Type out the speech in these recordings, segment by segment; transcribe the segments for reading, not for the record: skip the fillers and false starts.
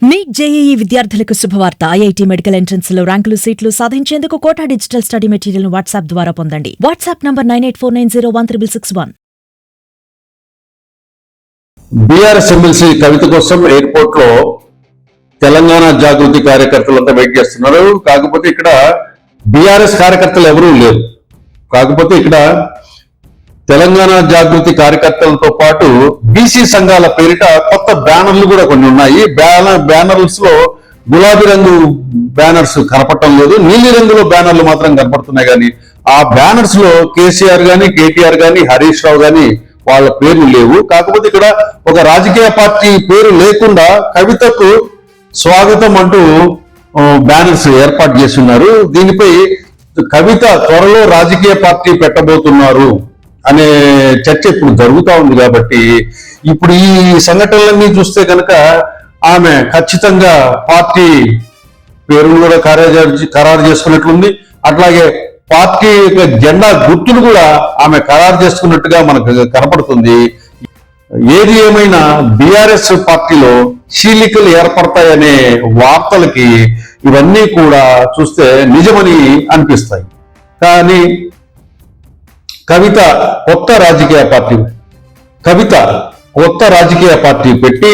Neat JEE విద్యార్థులకు శుభవార్త. IIT medical entrance లో ర్యాంకులు సీట్లు సాధించేందుకు Kota digital study material WhatsApp ద్వారా పొందండి. WhatsApp number 9849016661. BRS MLC Kavitha కోసం ఎయిర్పోర్ట్ లో తెలంగాణ జాగృతి కార్యకర్తలంతా వెయిట్ చేస్తున్నారు. కాకపోతే ఇక్కడ బీఆర్ఎస్ కార్యకర్తలు ఎవరూ లేరు. కాకపోతే ఇక్కడ తెలంగాణ జాగృతి కార్యకర్తలతో పాటు బీసీ సంఘాల పేరిట కొత్త బ్యానర్లు కూడా కొన్ని ఉన్నాయి. బ్యానర్స్ లో గులాబీ రంగు బ్యానర్స్ కనపడటం లేదు, నీలి రంగులో బ్యానర్లు మాత్రం కనపడుతున్నాయి. కానీ ఆ బ్యానర్స్ లో కేసీఆర్ గాని, కేటీఆర్ గాని, హరీష్ రావు గాని వాళ్ళ పేర్లు లేవు. కాకపోతే ఇక్కడ ఒక రాజకీయ పార్టీ పేరు లేకుండా కవితకు స్వాగతం అంటూ బ్యానర్స్ ఏర్పాటు చేస్తున్నారు. దీనిపై కవిత త్వరలో రాజకీయ పార్టీ పెట్టబోతున్నారు అనే చర్చ ఇప్పుడు జరుగుతూ ఉంది. కాబట్టి ఇప్పుడు ఈ సంఘటనలన్నీ చూస్తే కనుక ఆమె ఖచ్చితంగా పార్టీ పేరును కూడా ఖరారు చేసుకున్నట్లుంది. అట్లాగే పార్టీ యొక్క జెండా గుర్తును కూడా ఆమె ఖరారు చేసుకున్నట్టుగా మనకు కనపడుతుంది. ఏది ఏమైనా బీఆర్ఎస్ పార్టీలో చీలికలు ఏర్పడతాయనే వార్తలకి ఇవన్నీ కూడా చూస్తే నిజమని అనిపిస్తాయి. కానీ కవిత కొత్త రాజకీయ పార్టీ పెట్టి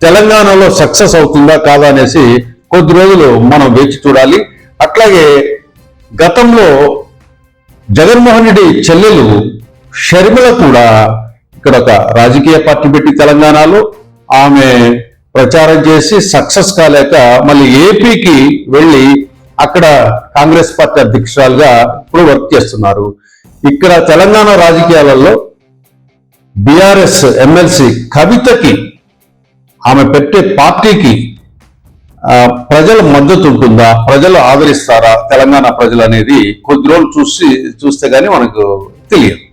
తెలంగాణలో సక్సెస్ అవుతుందా కాదా అనేసి కొద్ది రోజులు మనం వేచి చూడాలి. అట్లాగే గతంలో జగన్మోహన్ రెడ్డి చెల్లెలు షర్మిల కూడా ఇక్కడ ఒక రాజకీయ పార్టీ పెట్టి తెలంగాణలో ఆమె ప్రచారం చేసి సక్సెస్ కాలేక మళ్ళీ ఏపీకి వెళ్ళి అక్కడ కాంగ్రెస్ పార్టీ అధ్యక్షురాలుగా ఇప్పుడు వర్క్ చేస్తున్నారు. ఇక్కడ తెలంగాణ రాజకీయాలలో బీఆర్ఎస్ ఎమ్మెల్సీ కవితకి ఆమె పెట్టే పార్టీకి ప్రజల మద్దతు ఉంటుందా, ప్రజలు ఆదరిస్తారా తెలంగాణ ప్రజలు అనేది కొద్ది రోజులు చూస్తే గానీ మనకు తెలియదు.